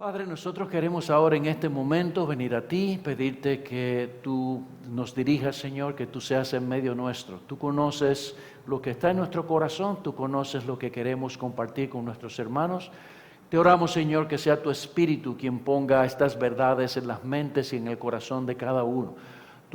Padre, nosotros queremos ahora en este momento venir a ti, pedirte que tú nos dirijas, Señor, que tú seas en medio nuestro. Tú conoces lo que está en nuestro corazón, tú conoces lo que queremos compartir con nuestros hermanos. Te oramos, Señor, que sea tu Espíritu quien ponga estas verdades en las mentes y en el corazón de cada uno.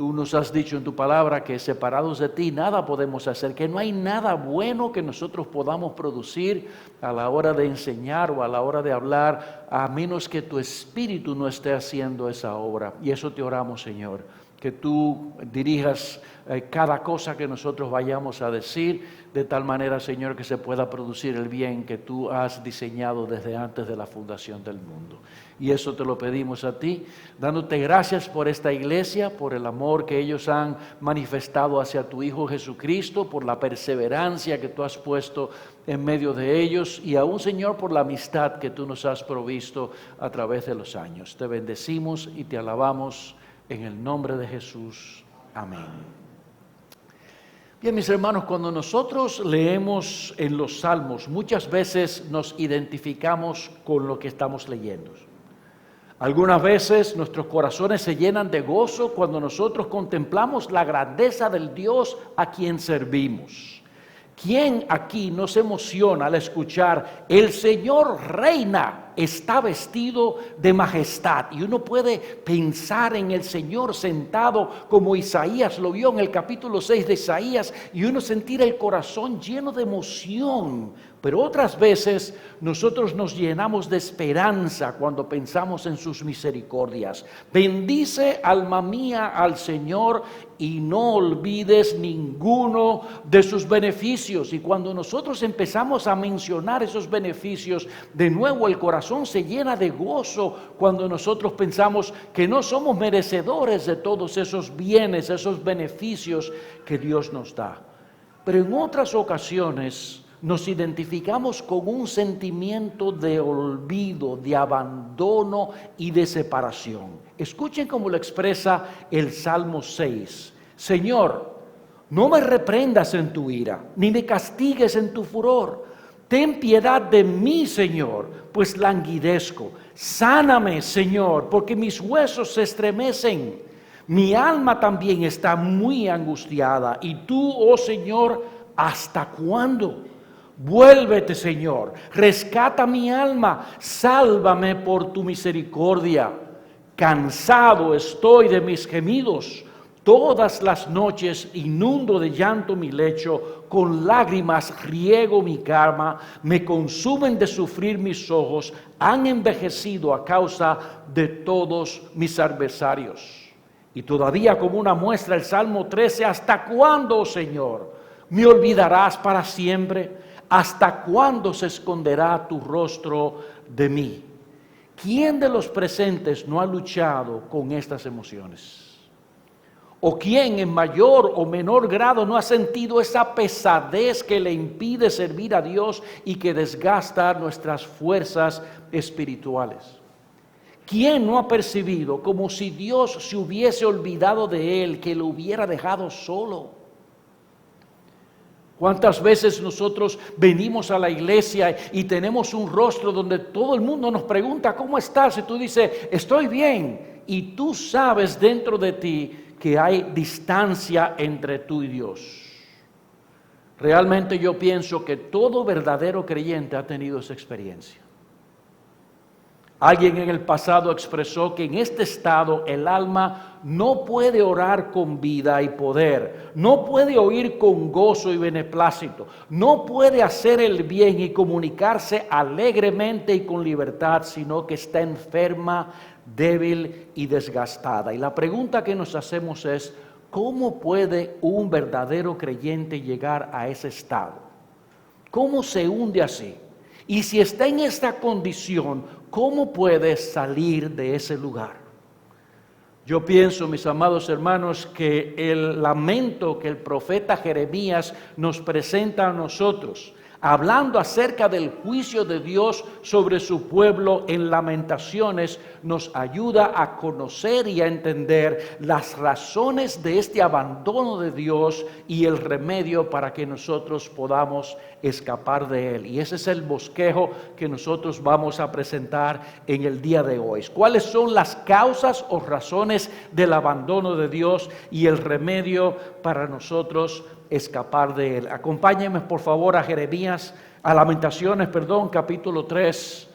Tú nos has dicho en tu palabra que separados de ti nada podemos hacer, que no hay nada bueno que nosotros podamos producir a la hora de enseñar o a la hora de hablar, a menos que tu Espíritu no esté haciendo esa obra. Y eso te oramos, Señor, que tú dirijas cada cosa que nosotros vayamos a decir, de tal manera, Señor, que se pueda producir el bien que tú has diseñado desde antes de la fundación del mundo. Y eso te lo pedimos a ti, dándote gracias por esta iglesia, por el amor que ellos han manifestado hacia tu Hijo Jesucristo, por la perseverancia que tú has puesto en medio de ellos y aún, Señor, por la amistad que tú nos has provisto a través de los años. Te bendecimos y te alabamos en el nombre de Jesús. Amén. Bien, mis hermanos, cuando nosotros leemos en los Salmos, muchas veces nos identificamos con lo que estamos leyendo. Algunas veces nuestros corazones se llenan de gozo cuando nosotros contemplamos la grandeza del Dios a quien servimos. ¿Quién aquí no se emociona al escuchar el Señor reina, está vestido de majestad? Y uno puede pensar en el Señor sentado como Isaías lo vio en el capítulo 6 de Isaías y uno sentir el corazón lleno de emoción. Pero otras veces nosotros nos llenamos de esperanza cuando pensamos en sus misericordias. Bendice, alma mía, al Señor y no olvides ninguno de sus beneficios. Y cuando nosotros empezamos a mencionar esos beneficios, de nuevo el corazón se llena de gozo cuando nosotros pensamos que no somos merecedores de todos esos bienes, esos beneficios que Dios nos da. Pero en otras ocasiones nos identificamos con un sentimiento de olvido, de abandono y de separación. Escuchen cómo lo expresa el Salmo 6. Señor, no me reprendas en tu ira, ni me castigues en tu furor. Ten piedad de mí, Señor, pues languidezco. Sáname, Señor, porque mis huesos se estremecen. Mi alma también está muy angustiada. Y tú, oh Señor, ¿hasta cuándo? Vuélvete, Señor, rescata mi alma, sálvame por tu misericordia. Cansado estoy de mis gemidos, todas las noches inundo de llanto mi lecho, con lágrimas riego mi cama, me consumen de sufrir mis ojos, han envejecido a causa de todos mis adversarios. Y todavía como una muestra el Salmo 13, ¿hasta cuándo, oh Señor, me olvidarás para siempre? ¿Hasta cuándo se esconderá tu rostro de mí? ¿Quién de los presentes no ha luchado con estas emociones? ¿O quién en mayor o menor grado no ha sentido esa pesadez que le impide servir a Dios y que desgasta nuestras fuerzas espirituales? ¿Quién no ha percibido como si Dios se hubiese olvidado de él, que lo hubiera dejado solo? ¿Cuántas veces nosotros venimos a la iglesia y tenemos un rostro donde todo el mundo nos pregunta ¿cómo estás? Y tú dices, estoy bien. Y tú sabes dentro de ti que hay distancia entre tú y Dios. Realmente yo pienso que todo verdadero creyente ha tenido esa experiencia. Alguien en el pasado expresó que en este estado el alma no puede orar con vida y poder, no puede oír con gozo y beneplácito, no puede hacer el bien y comunicarse alegremente y con libertad, sino que está enferma, débil y desgastada. Y la pregunta que nos hacemos es, ¿cómo puede un verdadero creyente llegar a ese estado? ¿Cómo se hunde así? Y si está en esta condición, ¿cómo puede salir de ese lugar? Yo pienso, mis amados hermanos, que el lamento que el profeta Jeremías nos presenta a nosotros hablando acerca del juicio de Dios sobre su pueblo en Lamentaciones, nos ayuda a conocer y a entender las razones de este abandono de Dios y el remedio para que nosotros podamos escapar de él. Y ese es el bosquejo que nosotros vamos a presentar en el día de hoy. ¿Cuáles son las causas o razones del abandono de Dios y el remedio para nosotros escapar de él? Acompáñenme por favor a Lamentaciones, capítulo 3.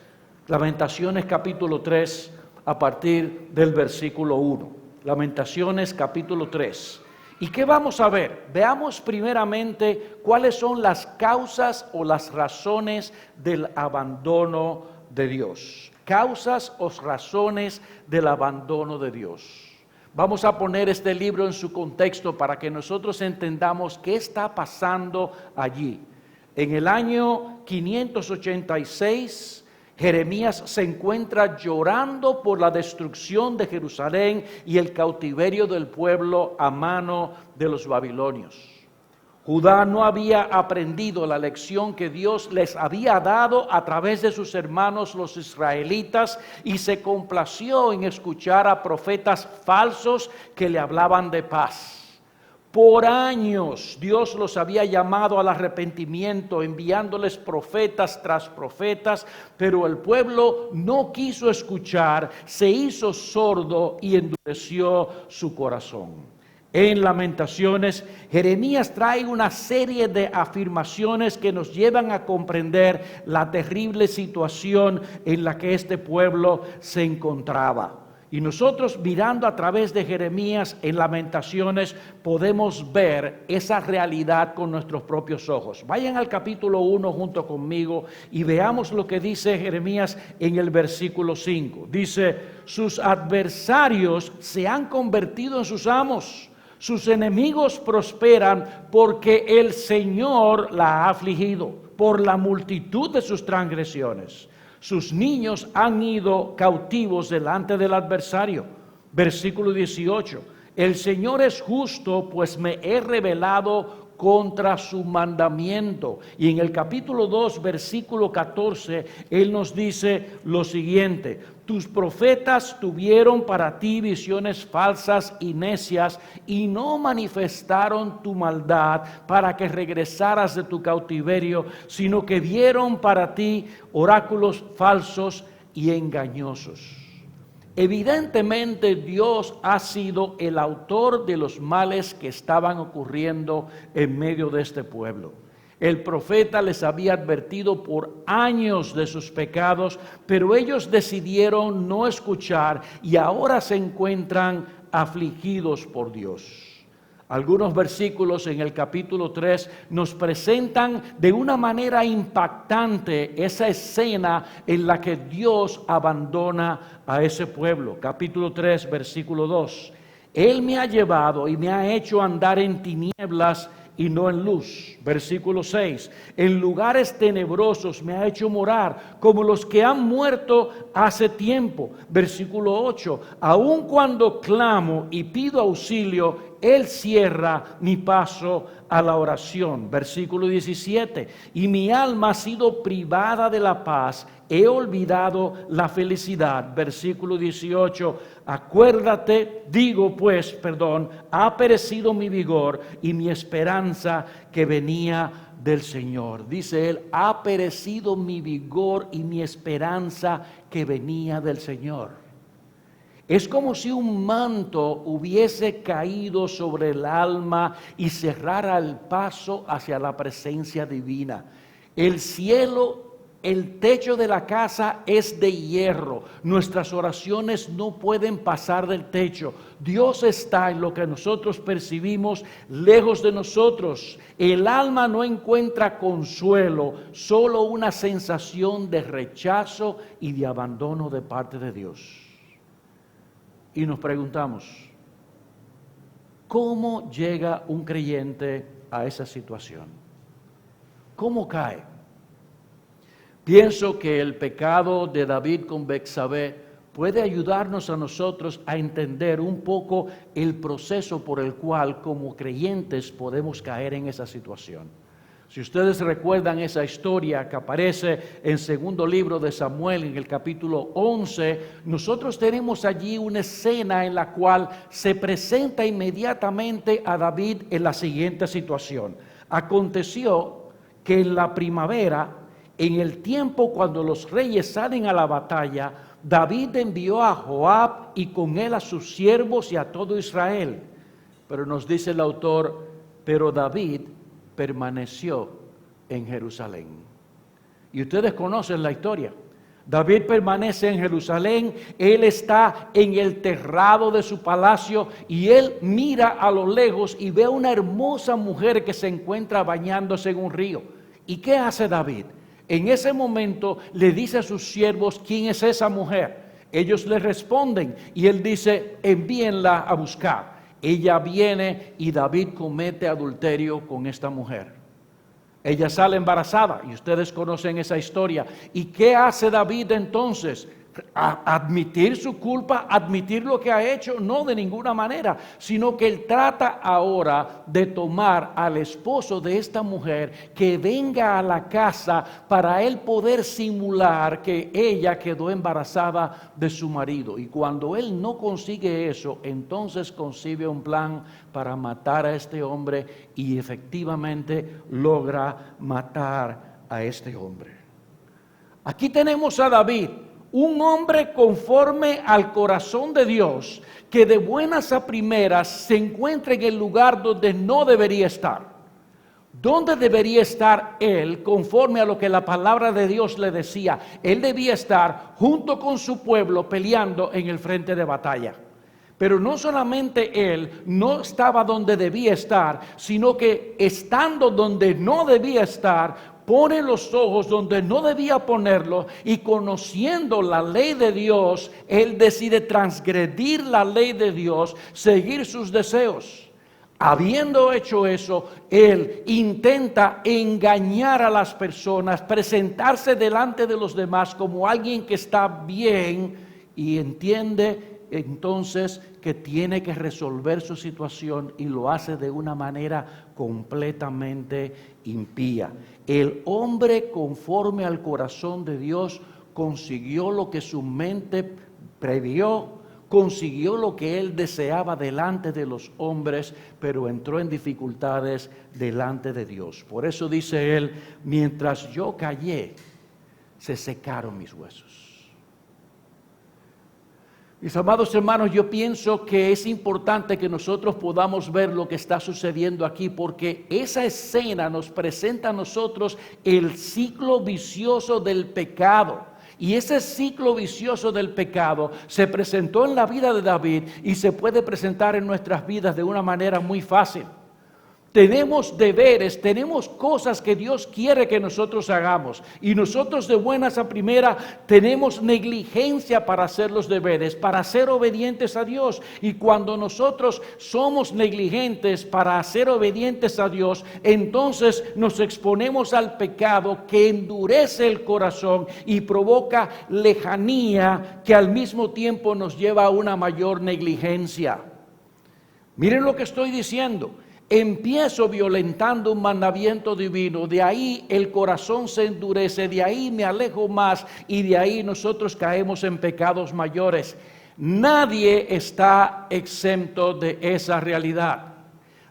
Lamentaciones capítulo 3 a partir del versículo 1. Lamentaciones capítulo 3. ¿Y qué vamos a ver? Veamos primeramente cuáles son las causas o las razones del abandono de Dios. Causas o razones del abandono de Dios. Vamos a poner este libro en su contexto para que nosotros entendamos qué está pasando allí. En el año 586, Jeremías se encuentra llorando por la destrucción de Jerusalén y el cautiverio del pueblo a mano de los babilonios. Judá no había aprendido la lección que Dios les había dado a través de sus hermanos los israelitas y se complació en escuchar a profetas falsos que le hablaban de paz. Por años Dios los había llamado al arrepentimiento, enviándoles profetas tras profetas, pero el pueblo no quiso escuchar, se hizo sordo y endureció su corazón. En Lamentaciones, Jeremías trae una serie de afirmaciones que nos llevan a comprender la terrible situación en la que este pueblo se encontraba. Y nosotros mirando a través de Jeremías en Lamentaciones podemos ver esa realidad con nuestros propios ojos. Vayan al capítulo 1 junto conmigo y veamos lo que dice Jeremías en el versículo 5. Dice, sus adversarios se han convertido en sus amos. Sus enemigos prosperan porque el Señor la ha afligido por la multitud de sus transgresiones. Sus niños han ido cautivos delante del adversario. Versículo 18. El Señor es justo, pues me he rebelado contra su mandamiento. Y en el capítulo 2, versículo 14, Él nos dice lo siguiente: tus profetas tuvieron para ti visiones falsas y necias y no manifestaron tu maldad para que regresaras de tu cautiverio, sino que vieron para ti oráculos falsos y engañosos. Evidentemente Dios ha sido el autor de los males que estaban ocurriendo en medio de este pueblo. El profeta les había advertido por años de sus pecados, pero ellos decidieron no escuchar y ahora se encuentran afligidos por Dios. Algunos versículos en el capítulo 3 nos presentan de una manera impactante esa escena en la que Dios abandona a ese pueblo. Capítulo 3, versículo 2. Él me ha llevado y me ha hecho andar en tinieblas y no en luz. Versículo 6. En lugares tenebrosos me ha hecho morar, como los que han muerto hace tiempo. Versículo 8. Aun cuando clamo y pido auxilio, Él cierra mi paso a la oración. Versículo 17. Y mi alma ha sido privada de la paz, he olvidado la felicidad. Versículo 18. Ha perecido mi vigor y mi esperanza que venía del Señor. Dice él, ha perecido mi vigor y mi esperanza que venía del Señor. Es como si un manto hubiese caído sobre el alma y cerrara el paso hacia la presencia divina. El cielo, el techo de la casa es de hierro. Nuestras oraciones no pueden pasar del techo. Dios está en lo que nosotros percibimos lejos de nosotros. El alma no encuentra consuelo, solo una sensación de rechazo y de abandono de parte de Dios. Y nos preguntamos, ¿cómo llega un creyente a esa situación? ¿Cómo cae? Pienso que el pecado de David con Betsabé puede ayudarnos a nosotros a entender un poco el proceso por el cual como creyentes podemos caer en esa situación. Si ustedes recuerdan esa historia que aparece en segundo libro de Samuel, en el capítulo 11, nosotros tenemos allí una escena en la cual se presenta inmediatamente a David en la siguiente situación. Aconteció que en la primavera, en el tiempo cuando los reyes salen a la batalla, David envió a Joab y con él a sus siervos y a todo Israel. Pero nos dice el autor, pero David permaneció en Jerusalén. Y ustedes conocen la historia. David permanece en Jerusalén, él está en el terrado de su palacio y él mira a lo lejos y ve a una hermosa mujer que se encuentra bañándose en un río. ¿Y qué hace David? En ese momento le dice a sus siervos, ¿quién es esa mujer? Ellos le responden y él dice, envíenla a buscar. Ella viene y David comete adulterio con esta mujer. Ella sale embarazada y ustedes conocen esa historia. ¿Y qué hace David entonces? ¿Admitir su culpa? ¿Admitir lo que ha hecho? No, de ninguna manera, sino que él trata ahora de tomar al esposo de esta mujer que venga a la casa para él poder simular que ella quedó embarazada de su marido. Y cuando él no consigue eso, entonces concibe un plan para matar a este hombre y efectivamente logra matar a este hombre. Aquí tenemos a David, un hombre conforme al corazón de Dios, que de buenas a primeras se encuentra en el lugar donde no debería estar. ¿Dónde debería estar él conforme a lo que la palabra de Dios le decía? Él debía estar junto con su pueblo peleando en el frente de batalla. Pero no solamente él no estaba donde debía estar, sino que estando donde no debía estar, pone los ojos donde no debía ponerlo y conociendo la ley de Dios, él decide transgredir la ley de Dios, seguir sus deseos. Habiendo hecho eso, él intenta engañar a las personas, presentarse delante de los demás como alguien que está bien y entiende entonces que tiene que resolver su situación y lo hace de una manera completamente impía. El hombre conforme al corazón de Dios consiguió lo que su mente previó, consiguió lo que él deseaba delante de los hombres, pero entró en dificultades delante de Dios. Por eso dice él, mientras yo callé, se secaron mis huesos. Mis amados hermanos, yo pienso que es importante que nosotros podamos ver lo que está sucediendo aquí, porque esa escena nos presenta a nosotros el ciclo vicioso del pecado. Y ese ciclo vicioso del pecado se presentó en la vida de David y se puede presentar en nuestras vidas de una manera muy fácil. Tenemos deberes, tenemos cosas que Dios quiere que nosotros hagamos y nosotros de buenas a primera tenemos negligencia para hacer los deberes, para ser obedientes a Dios. Y cuando nosotros somos negligentes para ser obedientes a Dios, entonces nos exponemos al pecado que endurece el corazón y provoca lejanía que al mismo tiempo nos lleva a una mayor negligencia. Miren lo que estoy diciendo. Empiezo violentando un mandamiento divino, de ahí el corazón se endurece, de ahí me alejo más y de ahí nosotros caemos en pecados mayores. Nadie está exento de esa realidad.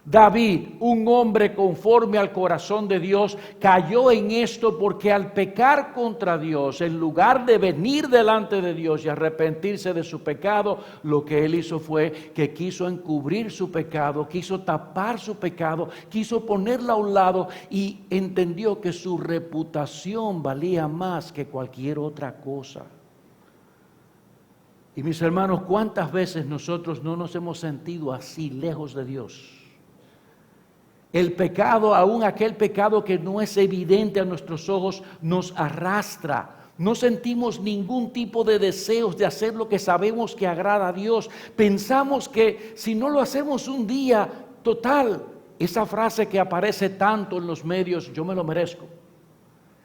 David, un hombre conforme al corazón de Dios, cayó en esto porque al pecar contra Dios, en lugar de venir delante de Dios y arrepentirse de su pecado, lo que él hizo fue que quiso encubrir su pecado, quiso tapar su pecado, quiso ponerlo a un lado y entendió que su reputación valía más que cualquier otra cosa. Y mis hermanos, ¿cuántas veces nosotros no nos hemos sentido así lejos de Dios? El pecado, aún aquel pecado que no es evidente a nuestros ojos, nos arrastra. No sentimos ningún tipo de deseos de hacer lo que sabemos que agrada a Dios. Pensamos que si no lo hacemos un día, total, esa frase que aparece tanto en los medios, yo me lo merezco.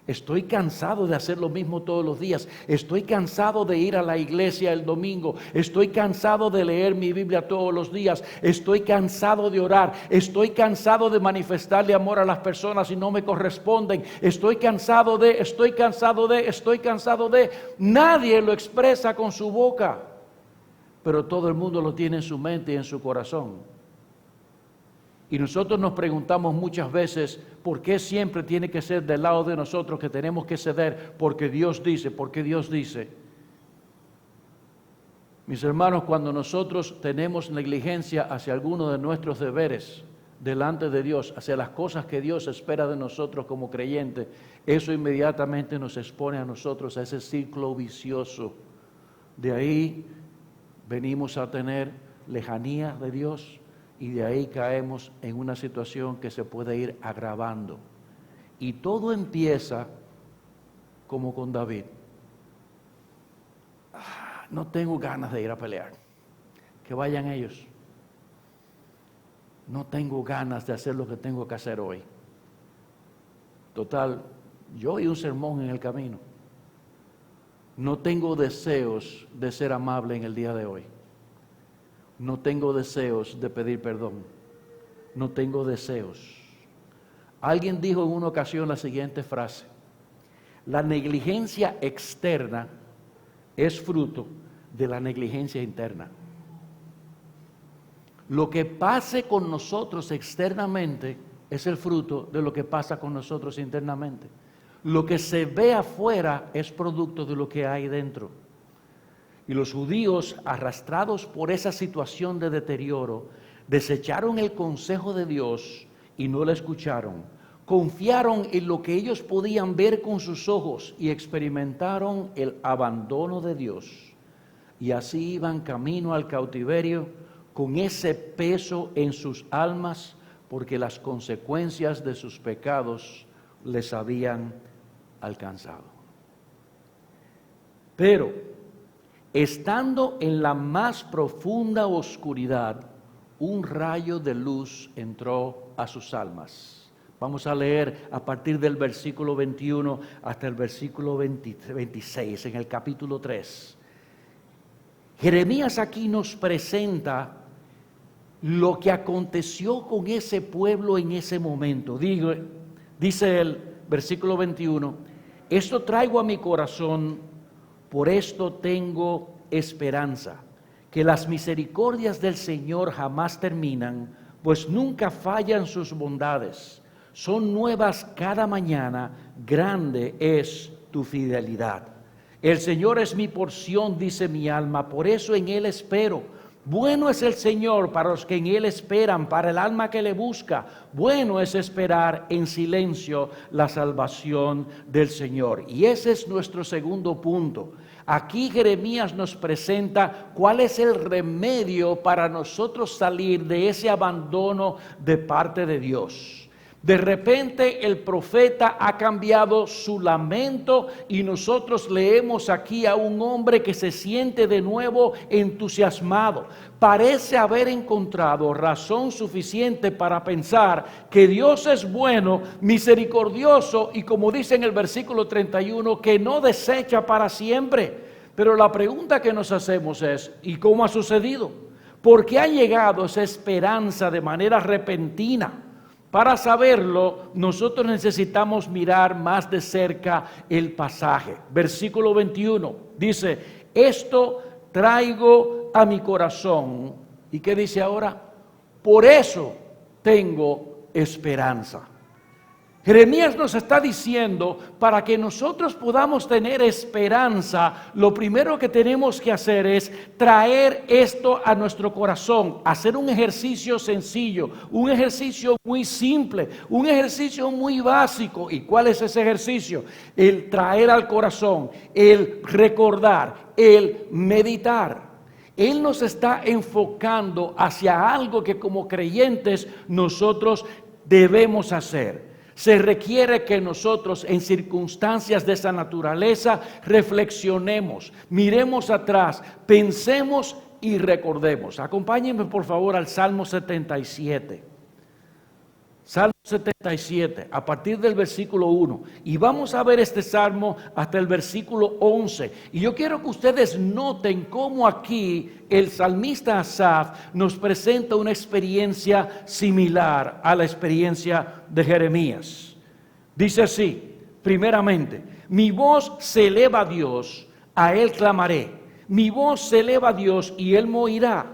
Estoy cansado de hacer lo mismo todos los días. Estoy cansado de ir a la iglesia el domingo. Estoy cansado de leer mi Biblia todos los días. Estoy cansado de orar. Estoy cansado de manifestarle amor a las personas y no me corresponden. Estoy cansado de. Nadie lo expresa con su boca, pero todo el mundo lo tiene en su mente y en su corazón. Y nosotros nos preguntamos muchas veces, ¿por qué siempre tiene que ser del lado de nosotros que tenemos que ceder? Porque Dios dice, porque Dios dice. Mis hermanos, cuando nosotros tenemos negligencia hacia alguno de nuestros deberes delante de Dios, hacia las cosas que Dios espera de nosotros como creyentes, eso inmediatamente nos expone a nosotros a ese ciclo vicioso. De ahí venimos a tener lejanía de Dios. Y de ahí caemos en una situación que se puede ir agravando. Y todo empieza como con David. No tengo ganas de ir a pelear. Que vayan ellos. No tengo ganas de hacer lo que tengo que hacer hoy. Total, yo oí un sermón en el camino. No tengo deseos de ser amable en el día de hoy. No tengo deseos de pedir perdón. No tengo deseos. Alguien dijo en una ocasión la siguiente frase: la negligencia externa es fruto de la negligencia interna. Lo que pase con nosotros externamente es el fruto de lo que pasa con nosotros internamente. Lo que se ve afuera es producto de lo que hay dentro. Y los judíos, arrastrados por esa situación de deterioro, desecharon el consejo de Dios y no le escucharon. Confiaron en lo que ellos podían ver con sus ojos y experimentaron el abandono de Dios. Y así iban camino al cautiverio con ese peso en sus almas, porque las consecuencias de sus pecados les habían alcanzado. Pero estando en la más profunda oscuridad, un rayo de luz entró a sus almas. Vamos a leer a partir del versículo 21 hasta el versículo 26, en el capítulo 3. Jeremías aquí nos presenta lo que aconteció con ese pueblo en ese momento. Dice el versículo 21, esto traigo a mi corazón. Por esto tengo esperanza, que las misericordias del Señor jamás terminan, pues nunca fallan sus bondades. Son nuevas cada mañana, grande es tu fidelidad. El Señor es mi porción, dice mi alma, por eso en Él espero. Bueno es el Señor para los que en Él esperan, para el alma que le busca. Bueno es esperar en silencio la salvación del Señor. Y ese es nuestro segundo punto. Aquí Jeremías nos presenta cuál es el remedio para nosotros salir de ese abandono de parte de Dios. De repente el profeta ha cambiado su lamento y nosotros leemos aquí a un hombre que se siente de nuevo entusiasmado. Parece haber encontrado razón suficiente para pensar que Dios es bueno, misericordioso y, como dice en el versículo 31, que no desecha para siempre. Pero la pregunta que nos hacemos es, ¿y cómo ha sucedido? ¿Por qué ha llegado esa esperanza de manera repentina? Para saberlo, nosotros necesitamos mirar más de cerca el pasaje. Versículo 21 dice, esto traigo a mi corazón. ¿Y qué dice ahora? Por eso tengo esperanza. Jeremías nos está diciendo, para que nosotros podamos tener esperanza, lo primero que tenemos que hacer es traer esto a nuestro corazón, hacer un ejercicio sencillo, un ejercicio muy simple, un ejercicio muy básico. ¿Y cuál es ese ejercicio? El traer al corazón, el recordar, el meditar. Él nos está enfocando hacia algo que como creyentes nosotros debemos hacer. Se requiere que nosotros en circunstancias de esa naturaleza reflexionemos, miremos atrás, pensemos y recordemos. Acompáñenme por favor al Salmo 77. Salmo 77, a partir del versículo 1. Y vamos a ver este salmo hasta el versículo 11. Y yo quiero que ustedes noten cómo aquí el salmista Asaf nos presenta una experiencia similar a la experiencia de Jeremías. Dice así, primeramente, mi voz se eleva a Dios, a Él clamaré. Mi voz se eleva a Dios y Él me oirá.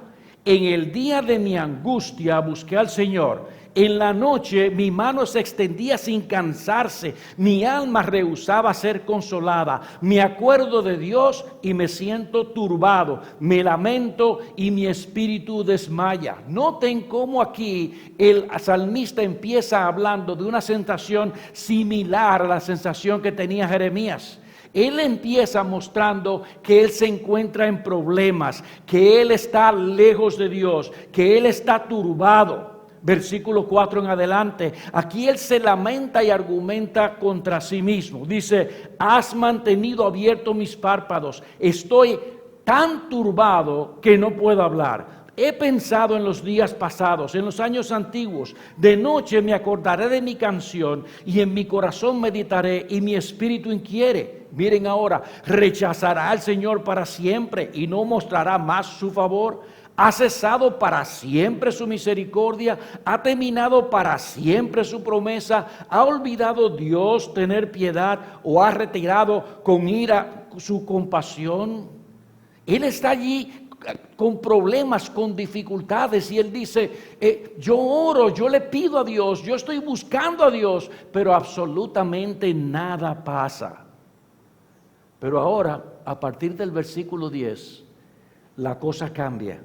En el día de mi angustia busqué al Señor. En la noche mi mano se extendía sin cansarse, mi alma rehusaba ser consolada. Me acuerdo de Dios y me siento turbado, me lamento y mi espíritu desmaya. Noten cómo aquí el salmista empieza hablando de una sensación similar a la sensación que tenía Jeremías. Él empieza mostrando que él se encuentra en problemas, que él está lejos de Dios, que él está turbado. Versículo 4 en adelante, aquí él se lamenta y argumenta contra sí mismo. Dice, has mantenido abiertos mis párpados, estoy tan turbado que no puedo hablar. He pensado en los días pasados, en los años antiguos. De noche me acordaré de mi canción y en mi corazón meditaré y mi espíritu inquiere. Miren ahora, rechazará al Señor para siempre y no mostrará más su favor. ¿Ha cesado para siempre su misericordia? ¿Ha terminado para siempre su promesa? ¿Ha olvidado Dios tener piedad o ha retirado con ira su compasión? Él está allí con problemas, con dificultades y él dice, yo oro, yo le pido a Dios, yo estoy buscando a Dios, pero absolutamente nada pasa. Pero ahora, a partir del versículo 10, la cosa cambia.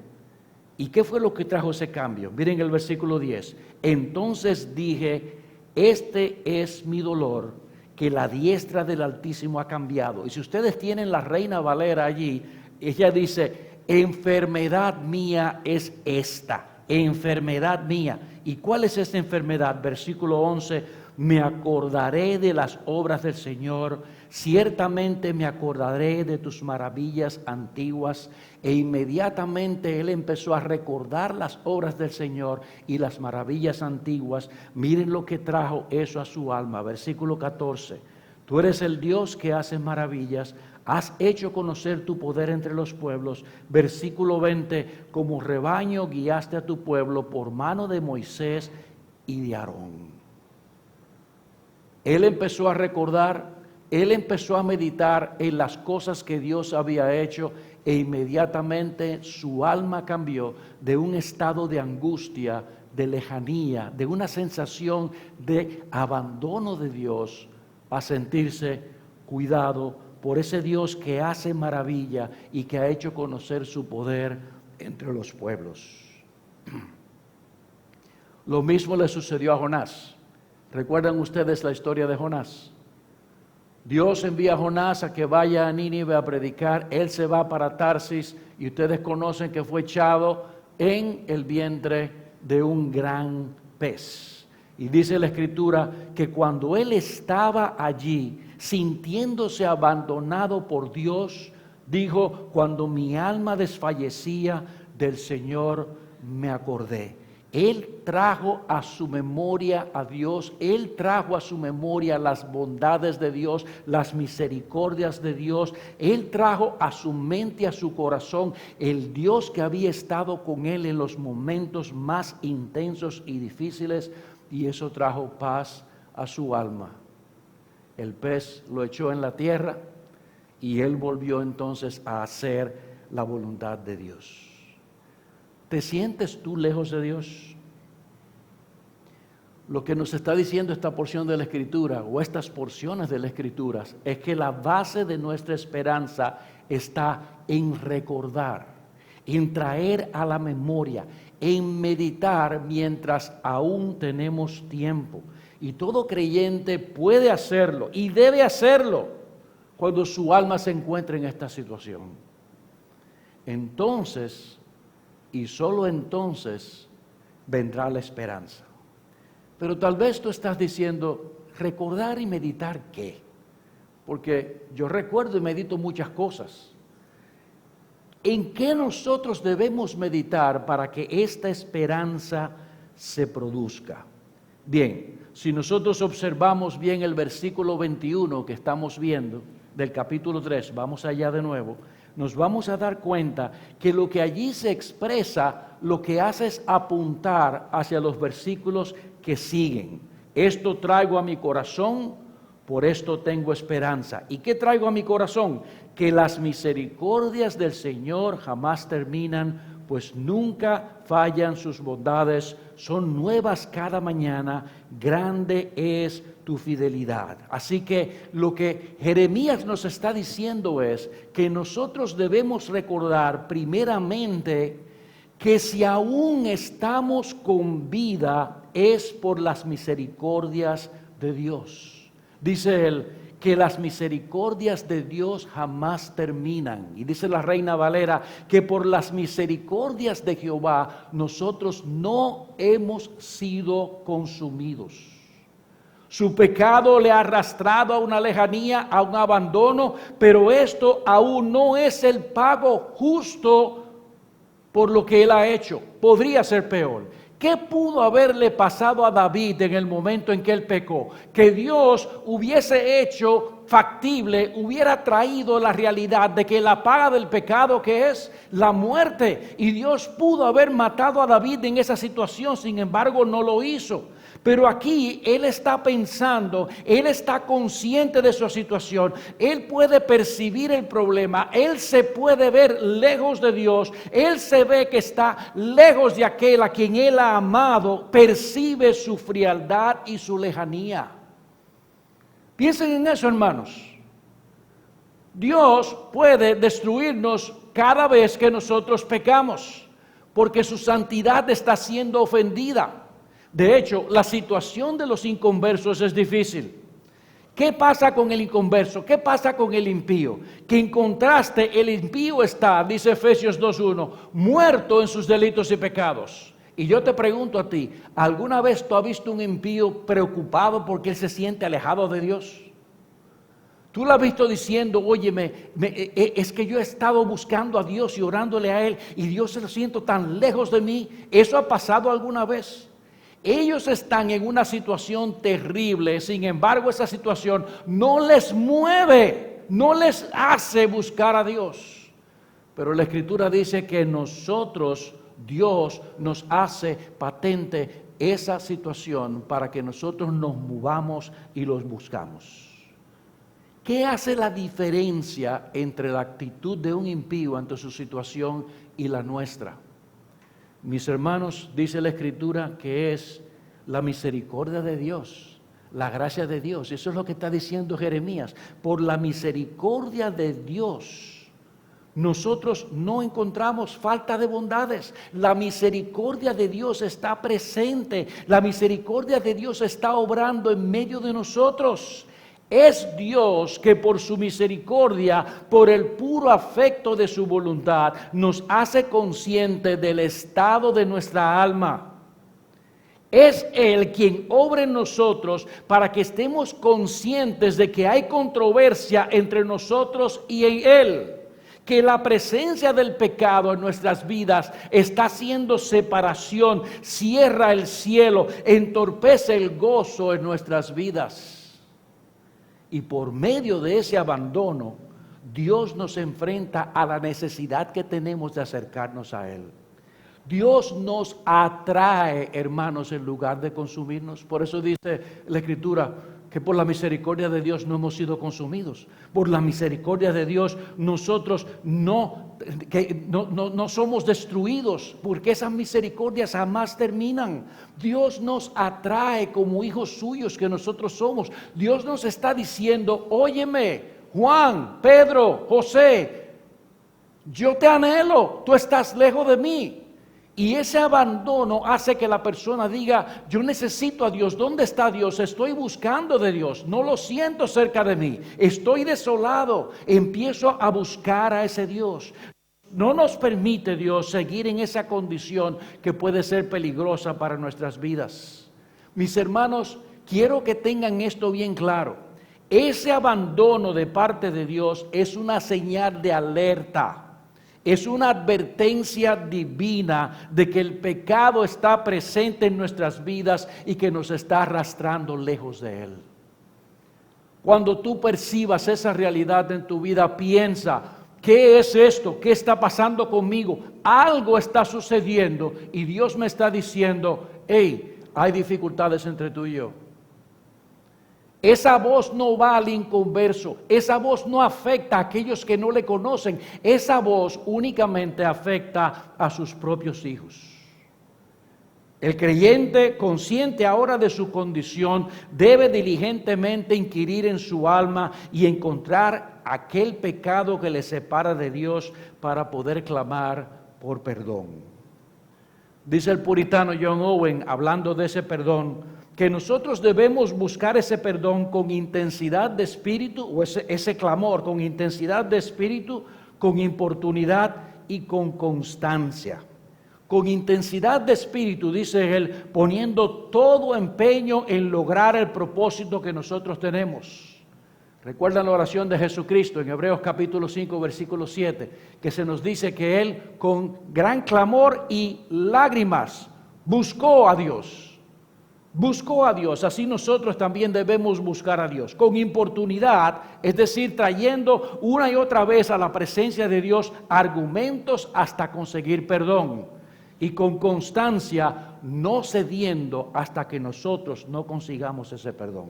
¿Y qué fue lo que trajo ese cambio? Miren el versículo 10. Entonces dije, este es mi dolor, que la diestra del Altísimo ha cambiado. Y si ustedes tienen la Reina Valera allí, ella dice, enfermedad mía es esta, enfermedad mía. ¿Y cuál es esta enfermedad? Versículo 11, me acordaré de las obras del Señor, ciertamente me acordaré de tus maravillas antiguas. E inmediatamente él empezó a recordar las obras del Señor y las maravillas antiguas. Miren lo que trajo eso a su alma. Versículo 14, tú eres el Dios que hace maravillas, has hecho conocer tu poder entre los pueblos. Versículo 20, como rebaño guiaste a tu pueblo por mano de Moisés y de Aarón. Él empezó a recordar, él empezó a meditar en las cosas que Dios había hecho e inmediatamente su alma cambió de un estado de angustia, de lejanía, de una sensación de abandono de Dios a sentirse cuidado por ese Dios que hace maravilla y que ha hecho conocer su poder entre los pueblos. Lo mismo le sucedió a Jonás. ¿Recuerdan ustedes la historia de Jonás? Dios envía a Jonás a que vaya a Nínive a predicar. Él se va para Tarsis y ustedes conocen que fue echado en el vientre de un gran pez. Y dice la Escritura que cuando él estaba allí, sintiéndose abandonado por Dios, dijo, cuando mi alma desfallecía, del Señor me acordé. Él trajo a su memoria a Dios, él trajo a su memoria las bondades de Dios, las misericordias de Dios, él trajo a su mente, a su corazón, el Dios que había estado con él en los momentos más intensos y difíciles, y eso trajo paz a su alma. El pez lo echó en la tierra y él volvió entonces a hacer la voluntad de Dios. ¿Te sientes tú lejos de Dios? Lo que nos está diciendo esta porción de la Escritura o estas porciones de la Escritura es que la base de nuestra esperanza está en recordar, en traer a la memoria, en meditar mientras aún tenemos tiempo. Y todo creyente puede hacerlo y debe hacerlo cuando su alma se encuentra en esta situación. Entonces, y solo entonces, vendrá la esperanza. Pero tal vez tú estás diciendo, ¿recordar y meditar qué? Porque yo recuerdo y medito muchas cosas. ¿En qué nosotros debemos meditar para que esta esperanza se produzca? Bien, si nosotros observamos bien el versículo 21 que estamos viendo del capítulo 3, vamos allá de nuevo, nos vamos a dar cuenta que lo que allí se expresa, lo que hace es apuntar hacia los versículos que siguen. Esto traigo a mi corazón, por esto tengo esperanza. ¿Y qué traigo a mi corazón? Que las misericordias del Señor jamás terminan, pues nunca fallan sus bondades, son nuevas cada mañana, grande es tu fidelidad. Así que lo que Jeremías nos está diciendo es que nosotros debemos recordar primeramente que si aún estamos con vida es por las misericordias de Dios. Dice él que las misericordias de Dios jamás terminan. Y dice la Reina Valera que por las misericordias de Jehová nosotros no hemos sido consumidos. Su pecado le ha arrastrado a una lejanía, a un abandono, pero esto aún no es el pago justo por lo que él ha hecho. Podría ser peor. ¿Qué pudo haberle pasado a David en el momento en que él pecó? Que Dios hubiese hecho factible, hubiera traído la realidad de que la paga del pecado, que es la muerte, y Dios pudo haber matado a David en esa situación, sin embargo no lo hizo. Pero aquí él está pensando, él está consciente de su situación, él puede percibir el problema, él se puede ver lejos de Dios, él se ve que está lejos de aquel a quien él ha amado, percibe su frialdad y su lejanía. Piensen en eso, hermanos. Dios puede destruirnos cada vez que nosotros pecamos, porque su santidad está siendo ofendida. De hecho, la situación de los inconversos es difícil. ¿Qué pasa con el inconverso? ¿Qué pasa con el impío? Que en contraste, el impío está, dice Efesios 2:1, muerto en sus delitos y pecados. Y yo te pregunto a ti, ¿alguna vez tú has visto un impío preocupado porque él se siente alejado de Dios? Tú lo has visto diciendo, óyeme, es que yo he estado buscando a Dios y orándole a Él, y Dios se lo siento tan lejos de mí. ¿Eso ha pasado alguna vez? Ellos están en una situación terrible, sin embargo esa situación no les mueve, no les hace buscar a Dios. Pero la Escritura dice que nosotros, Dios nos hace patente esa situación para que nosotros nos movamos y los buscamos. ¿Qué hace la diferencia entre la actitud de un impío ante su situación y la nuestra? Mis hermanos, dice la Escritura que es la misericordia de Dios, la gracia de Dios. Eso es lo que está diciendo Jeremías. Por la misericordia de Dios, nosotros no encontramos falta de bondades. La misericordia de Dios está presente. La misericordia de Dios está obrando en medio de nosotros. Es Dios que por su misericordia, por el puro afecto de su voluntad, nos hace conscientes del estado de nuestra alma. Es Él quien obra en nosotros para que estemos conscientes de que hay controversia entre nosotros y en Él. Que la presencia del pecado en nuestras vidas está haciendo separación, cierra el cielo, entorpece el gozo en nuestras vidas. Y por medio de ese abandono, Dios nos enfrenta a la necesidad que tenemos de acercarnos a Él. Dios nos atrae, hermanos, en lugar de consumirnos. Por eso dice la Escritura que por la misericordia de Dios no hemos sido consumidos. Por la misericordia de Dios nosotros no somos destruidos, porque esas misericordias jamás terminan. Dios nos atrae como hijos suyos que nosotros somos. Dios nos está diciendo, óyeme, Juan, Pedro, José, yo te anhelo, tú estás lejos de mí. Y ese abandono hace que la persona diga, yo necesito a Dios, ¿dónde está Dios? Estoy buscando de Dios, no lo siento cerca de mí, estoy desolado, empiezo a buscar a ese Dios. No nos permite Dios seguir en esa condición que puede ser peligrosa para nuestras vidas. Mis hermanos, quiero que tengan esto bien claro. Ese abandono de parte de Dios es una señal de alerta. Es una advertencia divina de que el pecado está presente en nuestras vidas y que nos está arrastrando lejos de Él. Cuando tú percibas esa realidad en tu vida, piensa, ¿qué es esto? ¿Qué está pasando conmigo? Algo está sucediendo y Dios me está diciendo, hey, hay dificultades entre tú y yo. Esa voz no va al inconverso, esa voz no afecta a aquellos que no le conocen, esa voz únicamente afecta a sus propios hijos. El creyente, consciente ahora de su condición, debe diligentemente inquirir en su alma y encontrar aquel pecado que le separa de Dios para poder clamar por perdón. Dice el puritano John Owen, hablando de ese perdón, que nosotros debemos buscar ese perdón con intensidad de espíritu, o ese clamor con intensidad de espíritu, con importunidad y con constancia. Con intensidad de espíritu, dice él, poniendo todo empeño en lograr el propósito que nosotros tenemos. ¿Recuerdan la oración de Jesucristo en Hebreos capítulo 5, versículo 7? Que se nos dice que Él con gran clamor y lágrimas buscó a Dios. Buscó a Dios, así nosotros también debemos buscar a Dios. Con importunidad, es decir, trayendo una y otra vez a la presencia de Dios argumentos hasta conseguir perdón. Y con constancia, no cediendo hasta que nosotros no consigamos ese perdón.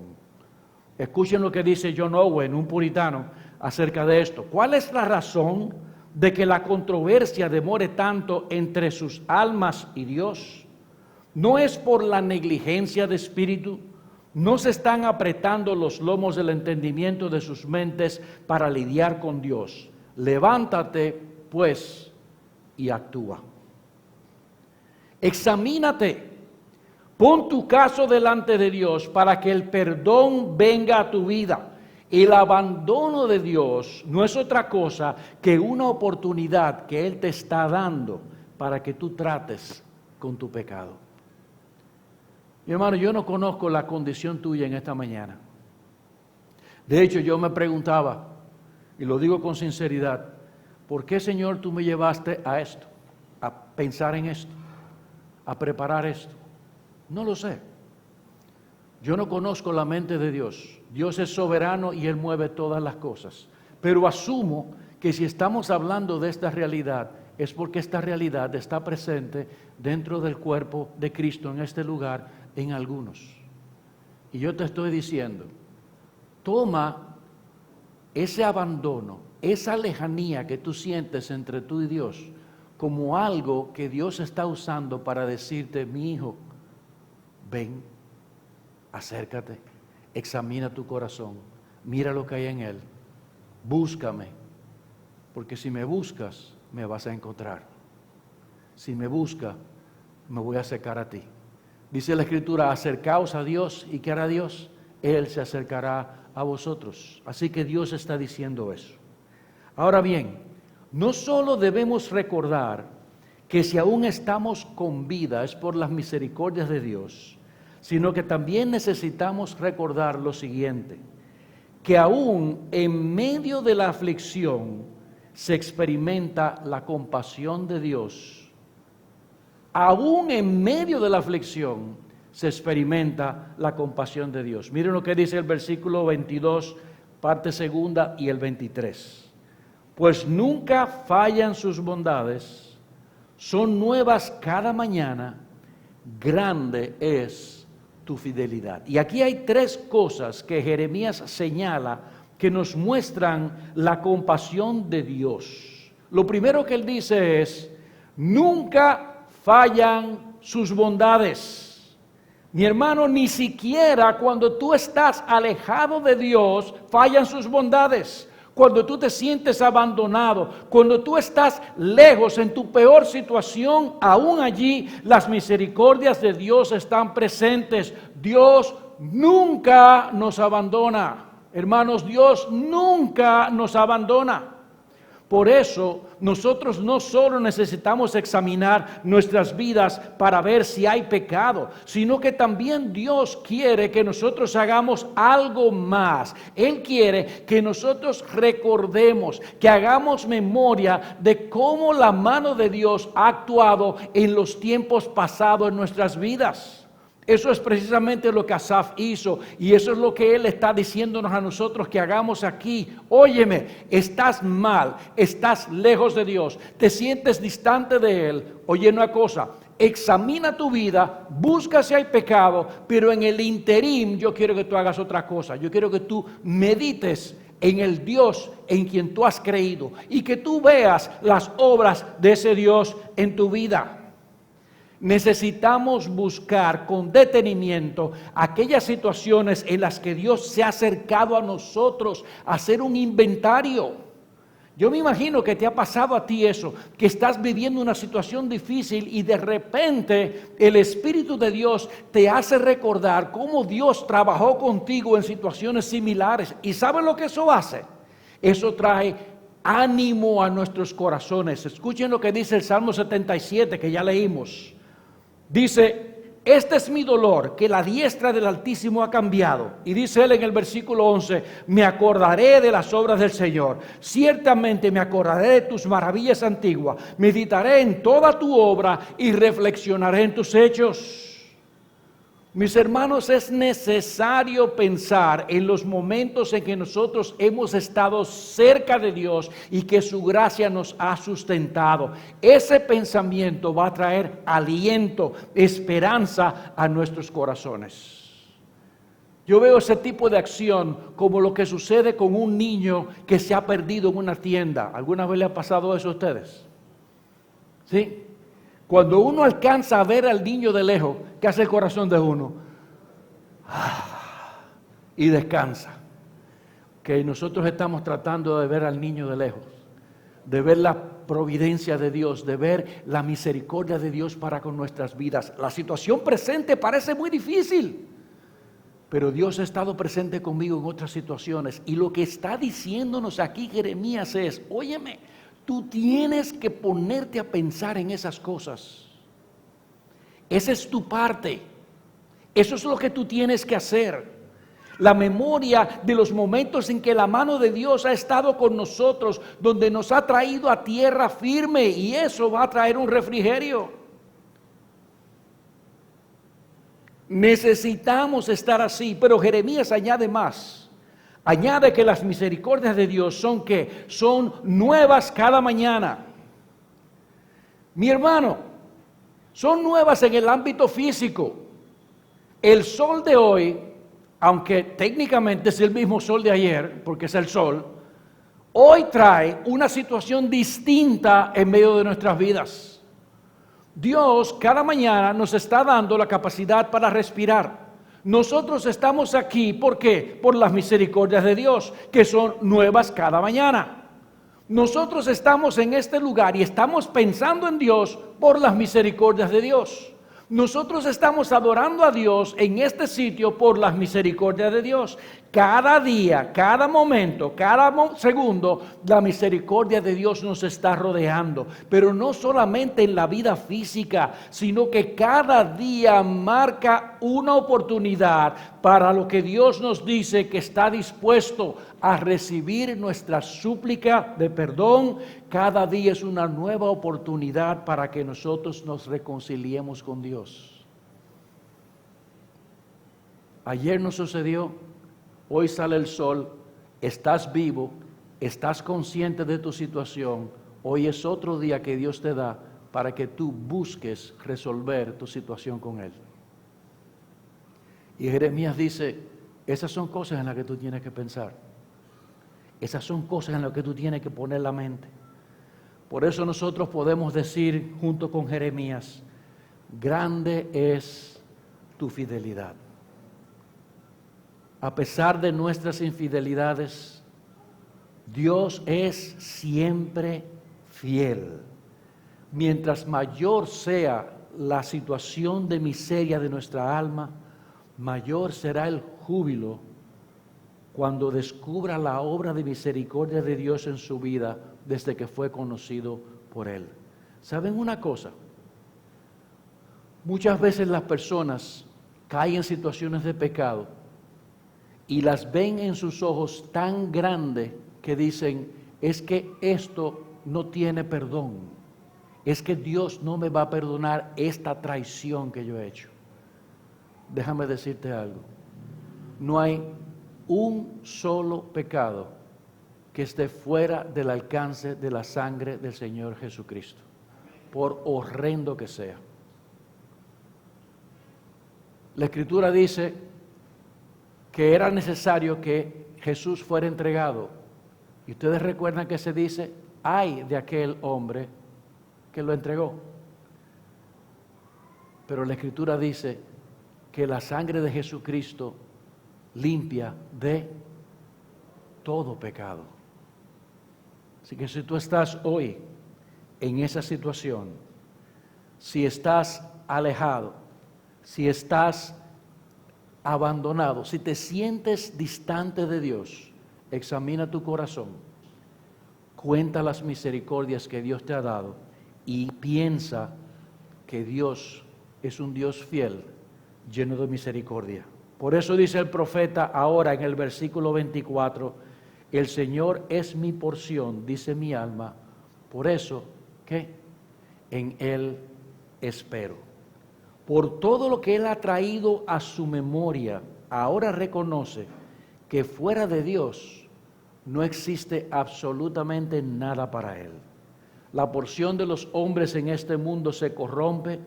Escuchen lo que dice John Owen, un puritano, acerca de esto. ¿Cuál es la razón de que la controversia demore tanto entre sus almas y Dios? ¿No es por la negligencia de espíritu? ¿No se están apretando los lomos del entendimiento de sus mentes para lidiar con Dios? Levántate, pues, y actúa. Examínate. Pon tu caso delante de Dios para que el perdón venga a tu vida. El abandono de Dios no es otra cosa que una oportunidad que Él te está dando para que tú trates con tu pecado. Mi hermano, yo no conozco la condición tuya en esta mañana. De hecho, yo me preguntaba, y lo digo con sinceridad, ¿por qué, Señor, tú me llevaste a esto? A pensar en esto, a preparar esto. No lo sé. Yo no conozco la mente de Dios. Dios es soberano y Él mueve todas las cosas. Pero asumo que si estamos hablando de esta realidad, es porque esta realidad está presente dentro del cuerpo de Cristo en este lugar, en algunos. Y yo te estoy diciendo, toma ese abandono, esa lejanía que tú sientes entre tú y Dios, como algo que Dios está usando para decirte, mi hijo, ven, acércate, examina tu corazón, mira lo que hay en él, búscame, porque si me buscas, me vas a encontrar. Si me buscas, me voy a acercar a ti. Dice la Escritura, acercaos a Dios, ¿y qué hará Dios? Él se acercará a vosotros. Así que Dios está diciendo eso. Ahora bien, no solo debemos recordar que si aún estamos con vida es por las misericordias de Dios, sino que también necesitamos recordar lo siguiente, que aún en medio de la aflicción se experimenta la compasión de Dios. Aún en medio de la aflicción se experimenta la compasión de Dios. Miren lo que dice el versículo 22, parte segunda, y el 23. Pues nunca fallan sus bondades, son nuevas cada mañana, grande es tu fidelidad. Y aquí hay tres cosas que Jeremías señala que nos muestran la compasión de Dios. Lo primero que él dice es, nunca fallan sus bondades. Mi hermano, ni siquiera cuando tú estás alejado de Dios, fallan sus bondades. Cuando tú te sientes abandonado, cuando tú estás lejos en tu peor situación, aún allí las misericordias de Dios están presentes. Dios nunca nos abandona. Hermanos, Dios nunca nos abandona. Por eso nosotros no solo necesitamos examinar nuestras vidas para ver si hay pecado, sino que también Dios quiere que nosotros hagamos algo más. Él quiere que nosotros recordemos, que hagamos memoria de cómo la mano de Dios ha actuado en los tiempos pasados en nuestras vidas. Eso es precisamente lo que Asaf hizo y eso es lo que él está diciéndonos a nosotros que hagamos aquí. Óyeme, estás mal, estás lejos de Dios, te sientes distante de Él. Oye una cosa, examina tu vida, busca si hay pecado, pero en el interim yo quiero que tú hagas otra cosa. Yo quiero que tú medites en el Dios en quien tú has creído y que tú veas las obras de ese Dios en tu vida. Necesitamos buscar con detenimiento aquellas situaciones en las que Dios se ha acercado a nosotros, a hacer un inventario. Yo me imagino que te ha pasado a ti eso, que estás viviendo una situación difícil y de repente el Espíritu de Dios te hace recordar cómo Dios trabajó contigo en situaciones similares. ¿Y sabes lo que eso hace? Eso trae ánimo a nuestros corazones. Escuchen lo que dice el Salmo 77 que ya leímos. Dice, este es mi dolor, que la diestra del Altísimo ha cambiado. Y dice él en el versículo 11, me acordaré de las obras del Señor. Ciertamente me acordaré de tus maravillas antiguas. Meditaré en toda tu obra y reflexionaré en tus hechos. Mis hermanos, es necesario pensar en los momentos en que nosotros hemos estado cerca de Dios y que su gracia nos ha sustentado. Ese pensamiento va a traer aliento, esperanza a nuestros corazones. Yo veo ese tipo de acción como lo que sucede con un niño que se ha perdido en una tienda. ¿Alguna vez le ha pasado eso a ustedes? ¿Sí? Cuando uno alcanza a ver al niño de lejos, ¿qué hace el corazón de uno? Y descansa. Que nosotros estamos tratando de ver al niño de lejos, de ver la providencia de Dios, de ver la misericordia de Dios para con nuestras vidas. La situación presente parece muy difícil, pero Dios ha estado presente conmigo en otras situaciones. Y lo que está diciéndonos aquí Jeremías es, óyeme, tú tienes que ponerte a pensar en esas cosas. Esa es tu parte. Eso es lo que tú tienes que hacer. La memoria de los momentos en que la mano de Dios ha estado con nosotros, donde nos ha traído a tierra firme, y eso va a traer un refrigerio. Necesitamos estar así, pero Jeremías añade más. Añade que las misericordias de Dios son ¿qué? Son nuevas cada mañana. Mi hermano, son nuevas en el ámbito físico. El sol de hoy, aunque técnicamente es el mismo sol de ayer, porque es el sol, hoy trae una situación distinta en medio de nuestras vidas. Dios cada mañana nos está dando la capacidad para respirar. Nosotros estamos aquí, ¿por qué? Por las misericordias de Dios, que son nuevas cada mañana. Nosotros estamos en este lugar y estamos pensando en Dios por las misericordias de Dios. Nosotros estamos adorando a Dios en este sitio por las misericordias de Dios. Cada día, cada momento, cada segundo, la misericordia de Dios nos está rodeando. Pero no solamente en la vida física, sino que cada día marca una oportunidad para lo que Dios nos dice que está dispuesto a recibir nuestra súplica de perdón. Cada día es una nueva oportunidad para que nosotros nos reconciliemos con Dios. Ayer no sucedió, hoy sale el sol, estás vivo, estás consciente de tu situación. Hoy es otro día que Dios te da para que tú busques resolver tu situación con Él. Y Jeremías dice, esas son cosas en las que tú tienes que pensar. Esas son cosas en las que tú tienes que poner la mente. Por eso nosotros podemos decir junto con Jeremías, grande es tu fidelidad. A pesar de nuestras infidelidades, Dios es siempre fiel. Mientras mayor sea la situación de miseria de nuestra alma, mayor será el júbilo cuando descubra la obra de misericordia de Dios en su vida, desde que fue conocido por Él. ¿Saben una cosa? Muchas veces las personas caen en situaciones de pecado y las ven en sus ojos tan grandes que dicen, es que esto no tiene perdón, es que Dios no me va a perdonar esta traición que yo he hecho. Déjame decirte algo, no hay un solo pecado que esté fuera del alcance de la sangre del Señor Jesucristo, por horrendo que sea. La Escritura dice que era necesario que Jesús fuera entregado. Y ustedes recuerdan que se dice, ay de aquel hombre que lo entregó. Pero la Escritura dice que la sangre de Jesucristo limpia de todo pecado. Así que si tú estás hoy en esa situación, si estás alejado, si estás abandonado, si te sientes distante de Dios, examina tu corazón, cuenta las misericordias que Dios te ha dado y piensa que Dios es un Dios fiel, lleno de misericordia. Por eso dice el profeta ahora en el versículo 24, el Señor es mi porción, dice mi alma, por eso, ¿qué? En Él espero. Por todo lo que Él ha traído a su memoria, ahora reconoce que fuera de Dios no existe absolutamente nada para Él. La porción de los hombres en este mundo se corrompe,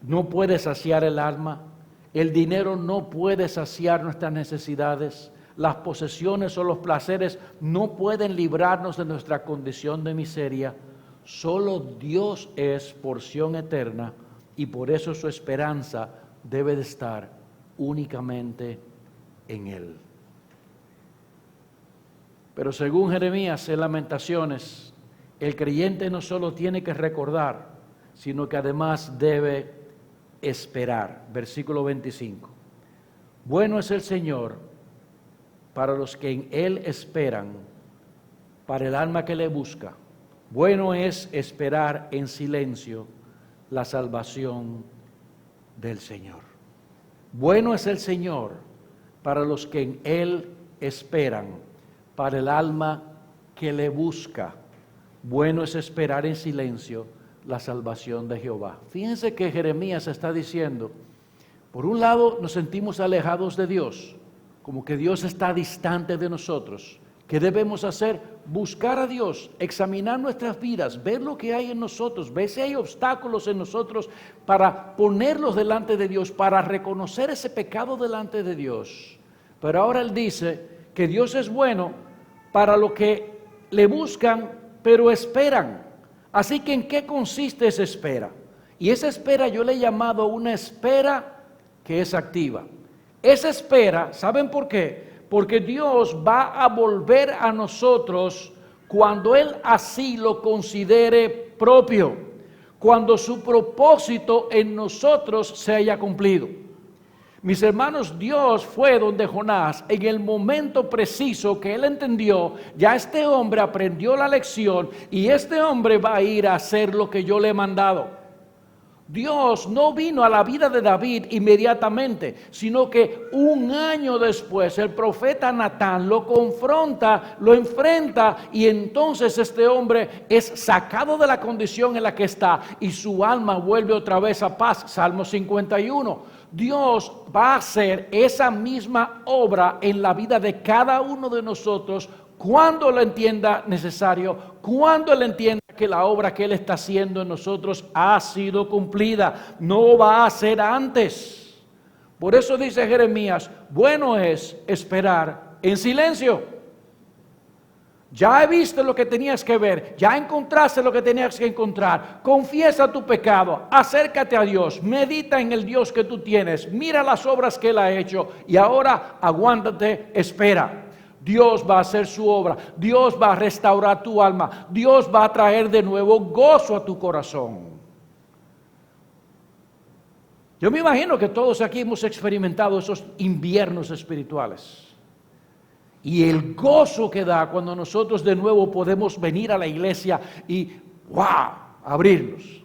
no puede saciar el alma, el dinero no puede saciar nuestras necesidades, las posesiones o los placeres no pueden librarnos de nuestra condición de miseria. Solo Dios es porción eterna y por eso su esperanza debe de estar únicamente en Él. Pero según Jeremías en Lamentaciones, el creyente no solo tiene que recordar, sino que además debe esperar. Versículo 25. Bueno es el Señor para los que en Él esperan, para el alma que le busca. Bueno es esperar en silencio la salvación del Señor. Bueno es el Señor para los que en Él esperan, para el alma que le busca. Bueno es esperar en silencio la salvación de Jehová. Fíjense que Jeremías está diciendo, por un lado nos sentimos alejados de Dios, como que Dios está distante de nosotros. ¿Qué debemos hacer? Buscar a Dios, examinar nuestras vidas, ver lo que hay en nosotros, ver si hay obstáculos en nosotros para ponerlos delante de Dios, para reconocer ese pecado delante de Dios. Pero ahora Él dice que Dios es bueno para los que le buscan, pero esperan. Así que ¿en qué consiste esa espera? Y esa espera yo le he llamado una espera que es activa. Esa espera, ¿saben por qué? Porque Dios va a volver a nosotros cuando Él así lo considere propio, cuando su propósito en nosotros se haya cumplido. Mis hermanos, Dios fue donde Jonás, en el momento preciso que él entendió, ya este hombre aprendió la lección y este hombre va a ir a hacer lo que yo le he mandado. Dios no vino a la vida de David inmediatamente, sino que un año después el profeta Natán lo confronta, lo enfrenta y entonces este hombre es sacado de la condición en la que está y su alma vuelve otra vez a paz. Salmo 51. Dios va a hacer esa misma obra en la vida de cada uno de nosotros cuando lo entienda necesario, cuando Él entienda que la obra que Él está haciendo en nosotros ha sido cumplida, no va a ser antes. Por eso dice Jeremías, bueno es esperar en silencio. Ya he visto lo que tenías que ver, ya encontraste lo que tenías que encontrar. Confiesa tu pecado, acércate a Dios, medita en el Dios que tú tienes, mira las obras que Él ha hecho y ahora aguántate, espera. Dios va a hacer su obra, Dios va a restaurar tu alma, Dios va a traer de nuevo gozo a tu corazón. Yo me imagino que todos aquí hemos experimentado esos inviernos espirituales. Y el gozo que da cuando nosotros de nuevo podemos venir a la iglesia y ¡wow!, abrirlos.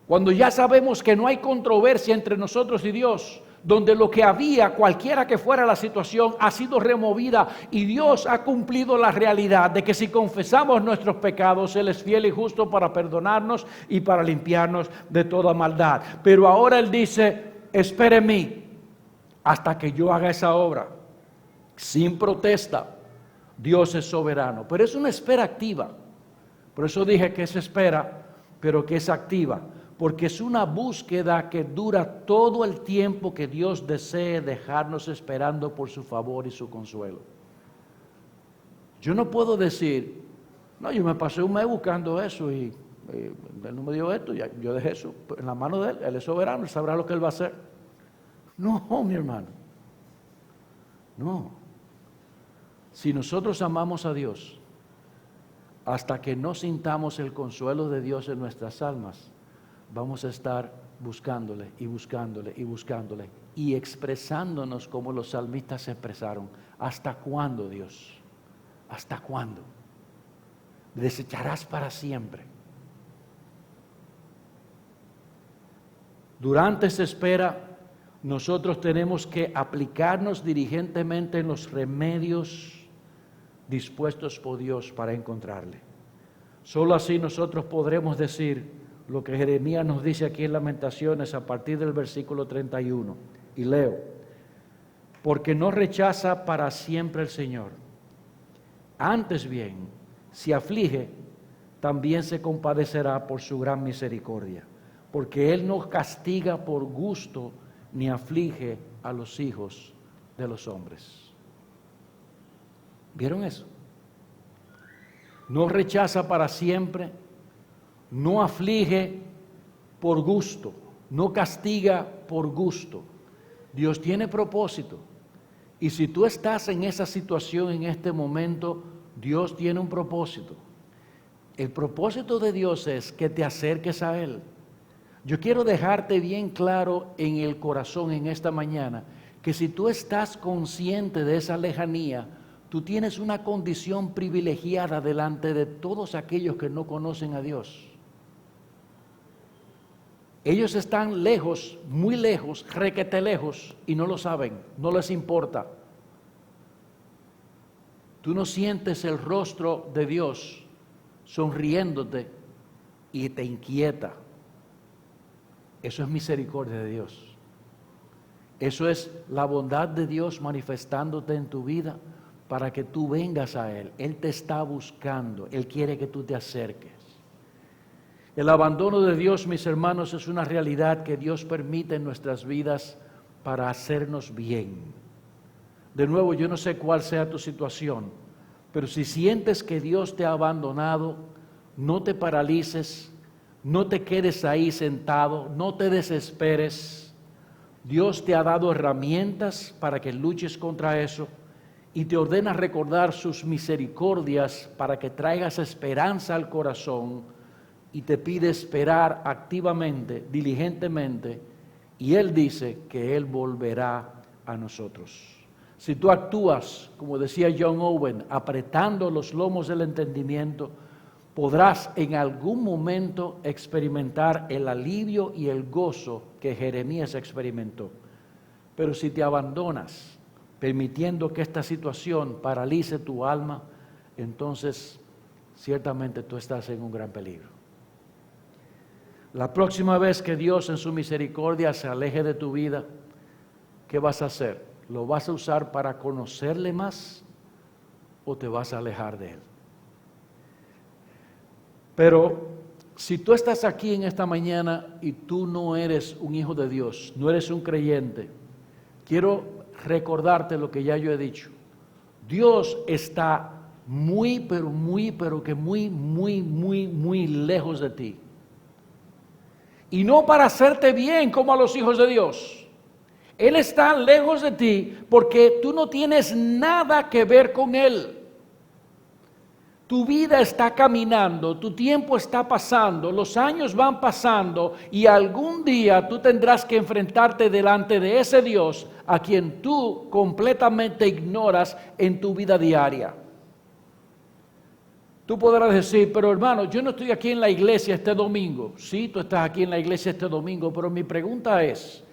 Cuando ya sabemos que no hay controversia entre nosotros y Dios, donde lo que había, cualquiera que fuera la situación, ha sido removida y Dios ha cumplido la realidad de que si confesamos nuestros pecados, Él es fiel y justo para perdonarnos y para limpiarnos de toda maldad. Pero ahora Él dice, espere en mí hasta que yo haga esa obra. Sin protesta, Dios es soberano, pero es una espera activa. Por eso dije que es espera, pero que es activa. Porque es una búsqueda que dura todo el tiempo que Dios desee dejarnos esperando por su favor y su consuelo. Yo no puedo decir, no, yo me pasé un mes buscando eso y Él no me dio esto, yo dejé eso en la mano de Él. Él es soberano, Él sabrá lo que Él va a hacer. No, mi hermano, no. Si nosotros amamos a Dios, hasta que no sintamos el consuelo de Dios en nuestras almas, vamos a estar buscándole y buscándole y buscándole y expresándonos como los salmistas se expresaron. ¿Hasta cuándo, Dios? ¿Hasta cuándo? ¿Desecharás para siempre? Durante esa espera, nosotros tenemos que aplicarnos diligentemente en los remedios dispuestos por Dios para encontrarle. Solo así nosotros podremos decir lo que Jeremías nos dice aquí en Lamentaciones a partir del versículo 31, y leo: porque no rechaza para siempre el Señor, antes bien, si aflige, también se compadecerá por su gran misericordia, porque Él no castiga por gusto, ni aflige a los hijos de los hombres. ¿Vieron eso? No rechaza para siempre, no aflige por gusto, no castiga por gusto. Dios tiene propósito. Y si tú estás en esa situación en este momento, Dios tiene un propósito. El propósito de Dios es que te acerques a Él. Yo quiero dejarte bien claro en el corazón en esta mañana que si tú estás consciente de esa lejanía, tú tienes una condición privilegiada delante de todos aquellos que no conocen a Dios. Ellos están lejos, muy lejos, requete lejos, y no lo saben, no les importa. Tú no sientes el rostro de Dios sonriéndote y te inquieta. Eso es misericordia de Dios. Eso es la bondad de Dios manifestándote en tu vida para que tú vengas a Él. Él te está buscando, Él quiere que tú te acerques. El abandono de Dios, mis hermanos, es una realidad que Dios permite en nuestras vidas para hacernos bien. De nuevo, yo no sé cuál sea tu situación, pero si sientes que Dios te ha abandonado, no te paralices, no te quedes ahí sentado, no te desesperes. Dios te ha dado herramientas para que luches contra eso y te ordena recordar sus misericordias para que traigas esperanza al corazón, y te pide esperar activamente, diligentemente, y Él dice que Él volverá a nosotros. Si tú actúas, como decía John Owen, apretando los lomos del entendimiento, podrás en algún momento experimentar el alivio y el gozo que Jeremías experimentó. Pero si te abandonas, permitiendo que esta situación paralice tu alma, entonces ciertamente tú estás en un gran peligro. La próxima vez que Dios en su misericordia se aleje de tu vida, ¿qué vas a hacer? ¿Lo vas a usar para conocerle más o te vas a alejar de Él? Pero si tú estás aquí en esta mañana y tú no eres un hijo de Dios, no eres un creyente, quiero recordarte lo que ya yo he dicho. Dios está muy lejos de ti. Y no para hacerte bien como a los hijos de Dios. Él está lejos de ti porque tú no tienes nada que ver con Él. Tu vida está caminando, tu tiempo está pasando, los años van pasando y algún día tú tendrás que enfrentarte delante de ese Dios a quien tú completamente ignoras en tu vida diaria. Tú podrás decir, pero hermano, yo no estoy aquí en la iglesia este domingo. Sí, tú estás aquí en la iglesia este domingo, pero mi pregunta es,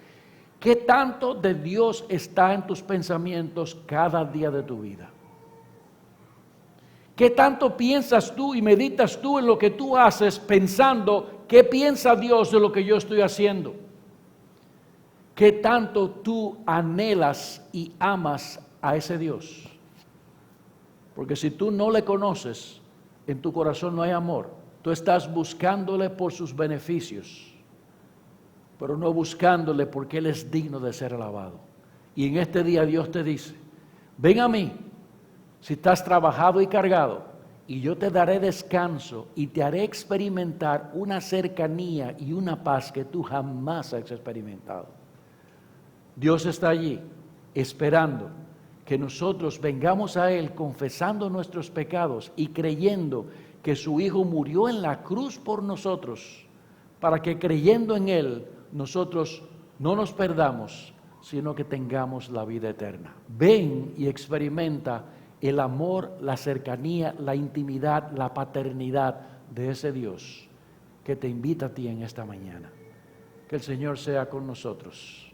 ¿qué tanto de Dios está en tus pensamientos cada día de tu vida? ¿Qué tanto piensas tú y meditas tú en lo que tú haces pensando qué piensa Dios de lo que yo estoy haciendo? ¿Qué tanto tú anhelas y amas a ese Dios? Porque si tú no le conoces, en tu corazón no hay amor. Tú estás buscándole por sus beneficios, pero no buscándole porque Él es digno de ser alabado. Y en este día Dios te dice, ven a mí. Si estás trabajado y cargado, y yo te daré descanso y te haré experimentar una cercanía y una paz que tú jamás has experimentado. Dios está allí esperando que nosotros vengamos a Él confesando nuestros pecados y creyendo que su Hijo murió en la cruz por nosotros, para que creyendo en Él nosotros no nos perdamos, sino que tengamos la vida eterna. Ven y experimenta el amor, la cercanía, la intimidad, la paternidad de ese Dios que te invita a ti en esta mañana. Que el Señor sea con nosotros.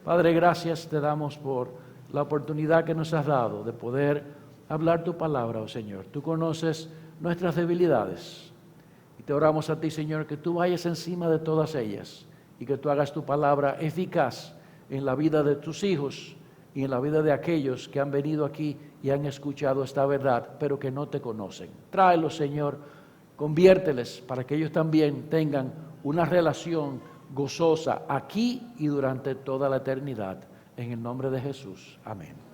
Padre, gracias te damos por la oportunidad que nos has dado de poder hablar tu palabra, oh Señor. Tú conoces nuestras debilidades y te oramos a ti, Señor, que tú vayas encima de todas ellas y que tú hagas tu palabra eficaz en la vida de tus hijos y en la vida de aquellos que han venido aquí y han escuchado esta verdad, pero que no te conocen. Tráelos, Señor, conviérteles para que ellos también tengan una relación gozosa aquí y durante toda la eternidad. En el nombre de Jesús. Amén.